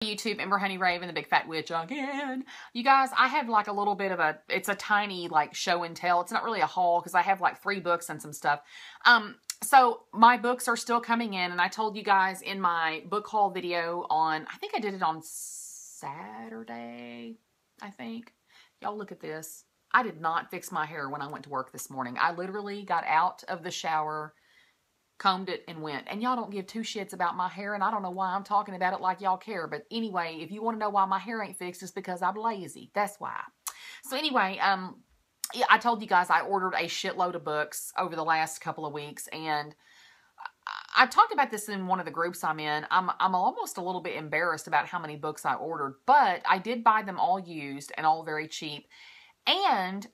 YouTube, Ember Honey Raven, the Big Fat Witch again. You guys, I have like a little bit of it's a tiny like show and tell. It's not really a haul because I have like 3 books and some stuff. So my books are still coming in, and I told you guys in my book haul video on, I think I did it on Saturday, I think. Y'all look at this. I did not fix my hair when I went to work this morning. I literally got out of the shower, combed it, and went. And y'all don't give 2 shits about my hair, and I don't know why I'm talking about it like y'all care. But anyway, if you want to know why my hair ain't fixed, it's because I'm lazy. That's why. So anyway, yeah, I told you guys I ordered a shitload of books over the last couple of weeks, and I talked about this in one of the groups I'm in. I'm almost a little bit embarrassed about how many books I ordered, but I did buy them all used and all very cheap. And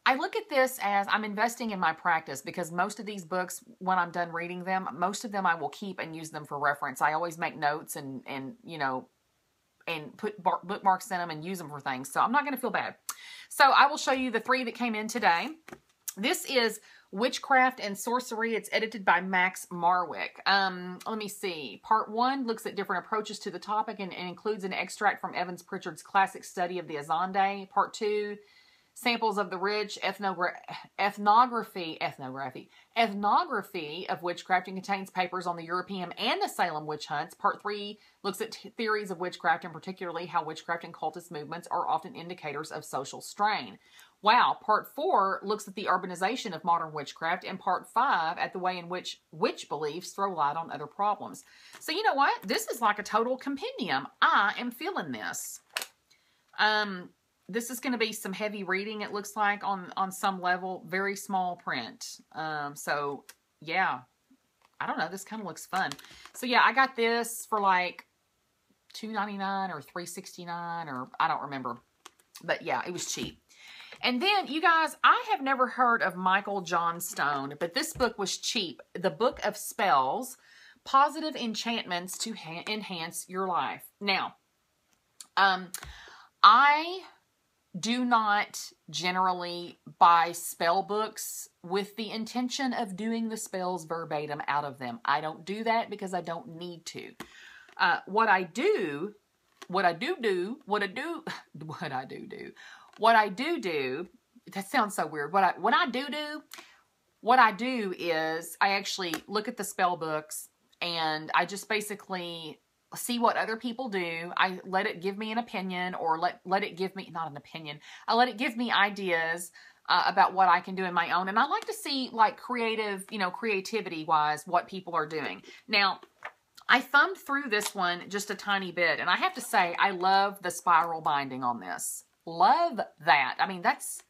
I look at this as I'm investing in my practice, because most of these books, when I'm done reading them, most of them I will keep and use them for reference. I always make notes and you know, and put bookmarks in them and use them for things. So I'm not going to feel bad. So I will show you the 3 that came in today. This is Witchcraft and Sorcery. It's edited by Max Marwick. Let me see. Part 1 looks at different approaches to the topic and includes an extract from Evans Pritchard's classic study of the Azande. Part 2, samples of the rich ethnography of witchcraft, and contains papers on the European and the Salem witch hunts. Part 3 looks at theories of witchcraft, and particularly how witchcraft and cultist movements are often indicators of social strain. Wow. Part 4 looks at the urbanization of modern witchcraft, and Part 5 at the way in which witch beliefs throw light on other problems. So you know what? This is like a total compendium. I am feeling this. This is going to be some heavy reading, it looks like, on some level. Very small print. So, yeah. I don't know. This kind of looks fun. So, yeah, I got this for like $2.99 or $3.69, or I don't remember. But, yeah, it was cheap. And then, you guys, I have never heard of Michael Johnstone, but this book was cheap. The Book of Spells, Positive Enchantments to Enhance Your Life. Now, I do not generally buy spell books with the intention of doing the spells verbatim out of them. I don't do that because I don't need to. What I do that sounds so weird. What I do is I actually look at the spell books, and I just basically see what other people do. I let it give me an opinion, or let it give me, not an opinion, I let it give me ideas about what I can do in my own. And I like to see, like, creativity wise, what people are doing. Now, I thumbed through this one just a tiny bit, and I have to say, I love the spiral binding on this. Love that. I mean, that's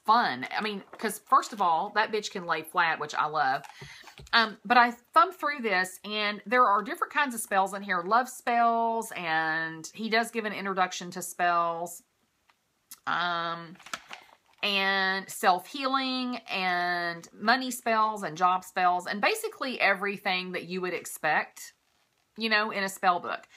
fun. I mean, because first of all, that bitch can lay flat, which I love. But I thumbed through this, and there are different kinds of spells in here. Love spells, and he does give an introduction to spells. And self-healing, and money spells, and job spells, and basically everything that you would expect, you know, in a spell book.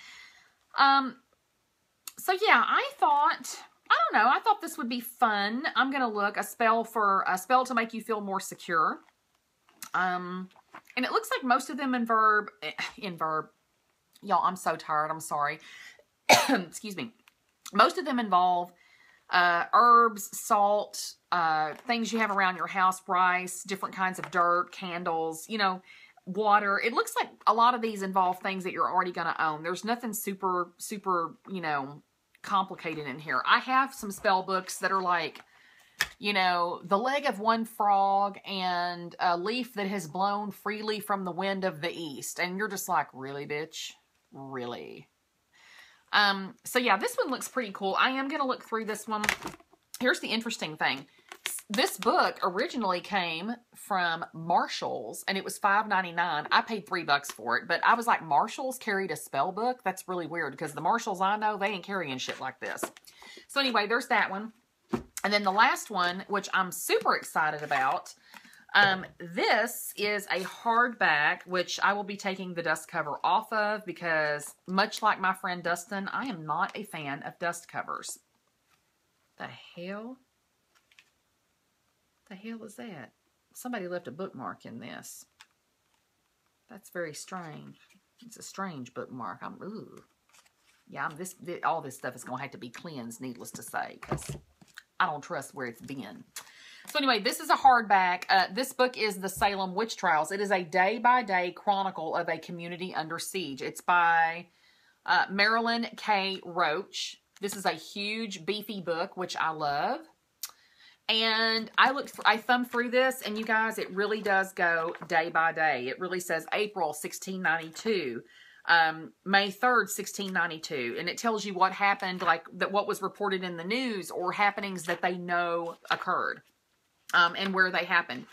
So yeah, I thought this would be fun. I'm going to look a spell to make you feel more secure. And it looks like most of them in verb. Y'all, I'm so tired. I'm sorry. Excuse me. Most of them involve herbs, salt, things you have around your house, rice, different kinds of dirt, candles, you know, water. It looks like a lot of these involve things that you're already going to own. There's nothing super, you know, complicated in here. I have some spell books that are like, you know, the leg of one frog and a leaf that has blown freely from the wind of the east. And you're just like, really, bitch? Really? So yeah, this one looks pretty cool. I am going to look through this one. Here's the interesting thing. This book originally came from Marshall's, and it was $5.99. I paid $3 for it, but I was like, Marshall's carried a spell book? That's really weird, because the Marshalls I know, they ain't carrying shit like this. So anyway, there's that one. And then the last one, which I'm super excited about, this is a hardback, which I will be taking the dust cover off of, because much like my friend Dustin, I am not a fan of dust covers. The hell? The hell is that? Somebody left a bookmark in this. That's very strange. It's a strange bookmark. Ooh. Yeah, all this stuff is going to have to be cleansed, needless to say, because I don't trust where it's been. So anyway, this is a hardback. This book is The Salem Witch Trials. It is a day-by-day chronicle of a community under siege. It's by Marilyn K. Roach. This is a huge, beefy book, which I love. And I thumbed through this, and you guys, it really does go day by day. It really says April 1692, May 3rd, 1692, and it tells you what happened, like what was reported in the news or happenings that they know occurred, and where they happened.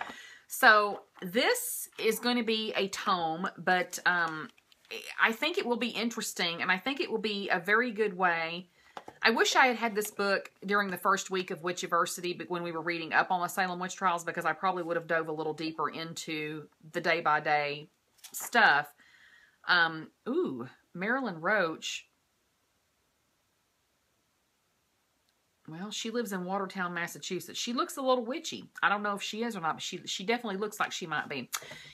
So this is going to be a tome, but I think it will be interesting, and I think it will be a very good way. I wish I had this book during the first week of Witchiversity, but when we were reading up on the Salem Witch Trials, because I probably would have dove a little deeper into the day-by-day stuff. Ooh, Marilyn Roach. Well, she lives in Watertown, Massachusetts. She looks a little witchy. I don't know if she is or not, but she definitely looks like she might be.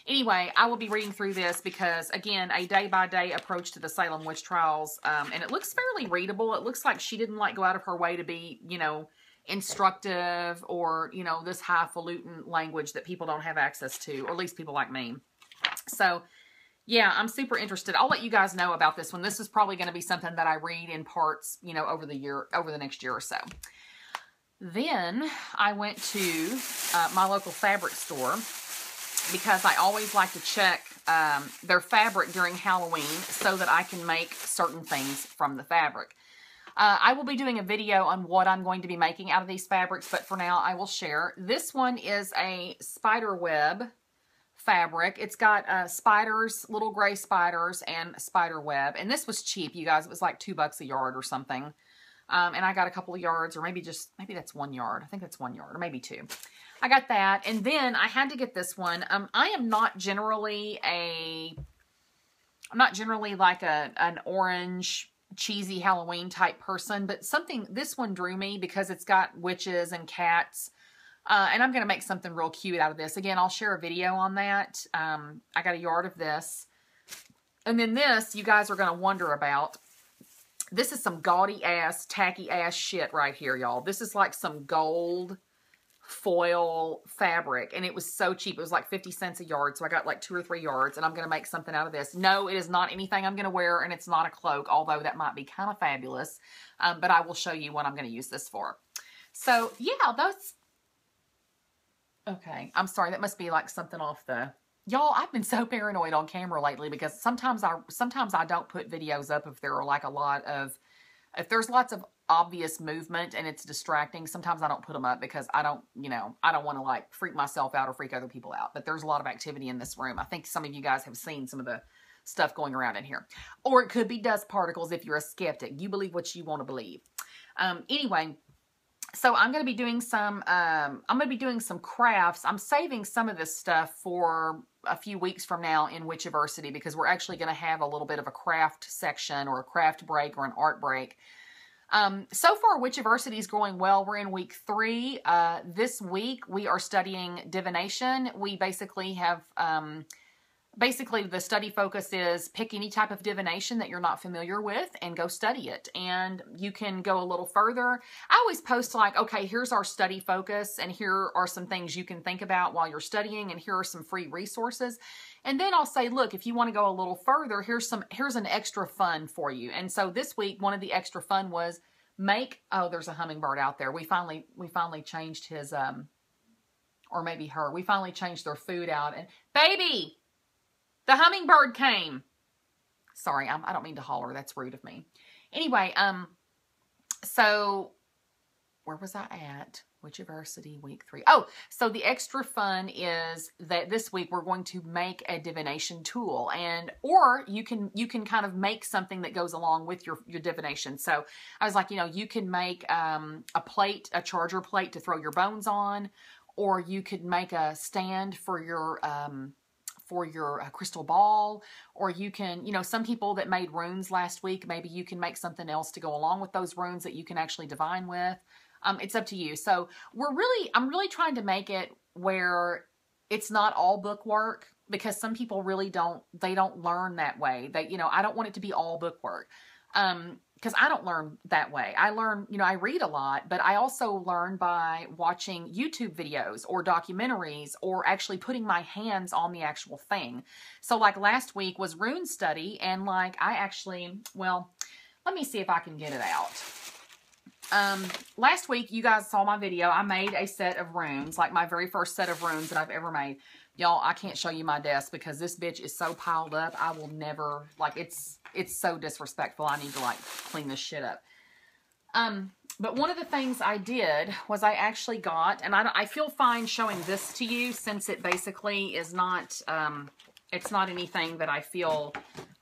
Anyway, I will be reading through this because, again, a day-by-day approach to the Salem Witch Trials. And it looks fairly readable. It looks like she didn't, like, go out of her way to be, you know, instructive or, you know, this highfalutin language that people don't have access to, or at least people like me. So, yeah, I'm super interested. I'll let you guys know about this one. This is probably going to be something that I read in parts, you know, over the next year or so. Then I went to my local fabric store because I always like to check their fabric during Halloween so that I can make certain things from the fabric. I will be doing a video on what I'm going to be making out of these fabrics, but for now I will share. This one is a Spiderweb fabric. It's got spiders, little gray spiders, and spider web. And this was cheap, you guys. It was like $2 a yard or something. And I got a couple of yards, or maybe that's 1 yard. I think that's 1 yard, or maybe 2. I got that. And then I had to get this one. I am not generally like an orange cheesy Halloween type person, but this one drew me because it's got witches and cats. And I'm going to make something real cute out of this. Again, I'll share a video on that. I got a yard of this. And then this, you guys are going to wonder about. This is some gaudy ass, tacky ass shit right here, y'all. This is like some gold foil fabric. And it was so cheap. It was like 50 cents a yard. So I got like 2 or 3 yards. And I'm going to make something out of this. No, it is not anything I'm going to wear. And it's not a cloak. Although that might be kind of fabulous. But I will show you what I'm going to use this for. So, yeah, those... Okay, I'm sorry. That must be like something off the... Y'all, I've been so paranoid on camera lately because sometimes I don't put videos up if there are like if there's lots of obvious movement and it's distracting. Sometimes I don't put them up because I don't want to like freak myself out or freak other people out. But there's a lot of activity in this room. I think some of you guys have seen some of the stuff going around in here. Or it could be dust particles if you're a skeptic. You believe what you want to believe. Anyway... So I'm going to be doing some crafts. I'm saving some of this stuff for a few weeks from now in Witchiversity because we're actually going to have a little bit of a craft section or a craft break or an art break. So far, Witchiversity is going well. We're in week 3. This week, we are studying divination. We basically have... Basically, the study focus is pick any type of divination that you're not familiar with and go study it. And you can go a little further. I always post like, okay, here's our study focus and here are some things you can think about while you're studying and here are some free resources. And then I'll say, look, if you want to go a little further, here's an extra fun for you. And so this week, one of the extra fun was oh, there's a hummingbird out there. We finally changed his, or maybe her. We finally changed their food out. And baby! The hummingbird came. Sorry, I don't mean to holler. That's rude of me. Anyway, so where was I at? Witchiversity week 3. Oh, so the extra fun is that this week we're going to make a divination tool, or you can kind of make something that goes along with your divination. So I was like, you can make a charger plate to throw your bones on, or you could make a stand for your crystal ball, or you can, some people that made runes last week, maybe you can make something else to go along with those runes that you can actually divine with. It's up to you. So I'm really trying to make it where it's not all book work, because some people really don't learn that way. I don't want it to be all book work. because I don't learn that way. I learn, you know, I read a lot, but I also learn by watching YouTube videos or documentaries or actually putting my hands on the actual thing. So like last week was rune study, and like I actually, well, let me see if I can get it out. Last week, you guys saw my video. I made a set of runes, like my very first set of runes that I've ever made. Y'all, I can't show you my desk because this bitch is so piled up. I will never, like, it's so disrespectful. I need to, like, clean this shit up. But one of the things I did was I actually got, and I feel fine showing this to you since it basically is not, it's not anything that I feel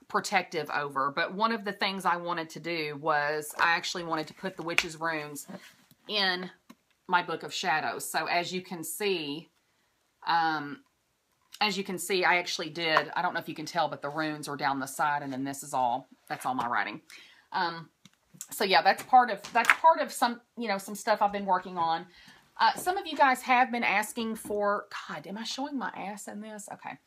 protective over. But one of the things I wanted to do was I actually wanted to put the witch's runes in my Book of Shadows. So as you can see, I actually did, I don't know if you can tell, but the runes are down the side, and then this is all, that's all my writing. So yeah, that's part of some, you know, some stuff I've been working on. Some of you guys have been asking for, God, am I showing my ass in this? Okay.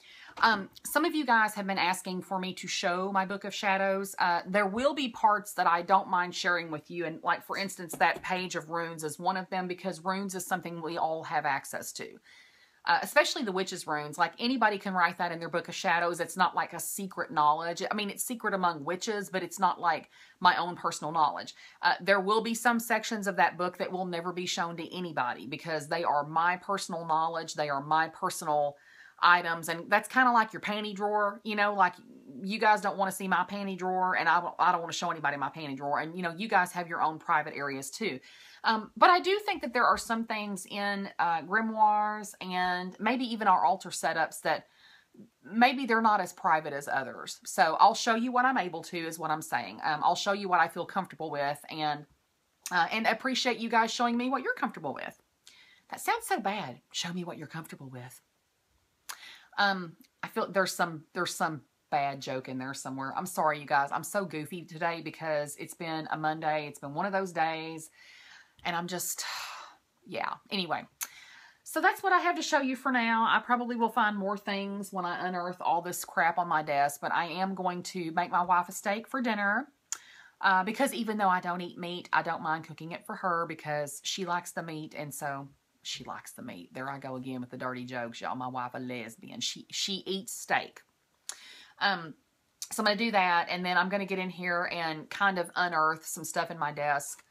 Some of you guys have been asking for me to show my Book of Shadows. There will be parts that I don't mind sharing with you. And like, for instance, that page of runes is one of them, because runes is something we all have access to. Especially the witch's runes. Like, anybody can write that in their Book of Shadows. It's not like a secret knowledge. I mean, it's secret among witches, but it's not like my own personal knowledge. There will be some sections of that book that will never be shown to anybody because they are my personal knowledge. They are my personal items. And that's kind of like your panty drawer, you know, like you guys don't want to see my panty drawer, and I don't want to show anybody my panty drawer. And, you know, you guys have your own private areas too. But I do think that there are some things in grimoires and maybe even our altar setups that maybe they're not as private as others. So I'll show you what I'm able to, is what I'm saying. I'll show you what I feel comfortable with, and appreciate you guys showing me what you're comfortable with. That sounds so bad. Show me what you're comfortable with. I feel there's some bad joke in there somewhere. I'm sorry, you guys. I'm so goofy today because it's been a Monday. It's been one of those days. And I'm just, yeah. Anyway, so that's what I have to show you for now. I probably will find more things when I unearth all this crap on my desk. But I am going to make my wife a steak for dinner. Because even though I don't eat meat, I don't mind cooking it for her because she likes the meat. And so she likes the meat. There I go again with the dirty jokes, y'all. My wife a lesbian. She eats steak. So I'm going to do that. And then I'm going to get in here and kind of unearth some stuff in my desk.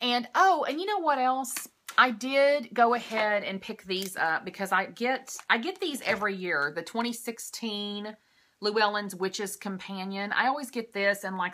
And, oh, and you know what else? I did go ahead and pick these up because I get these every year. The 2016 Llewellyn's Witch's Companion. I always get this in like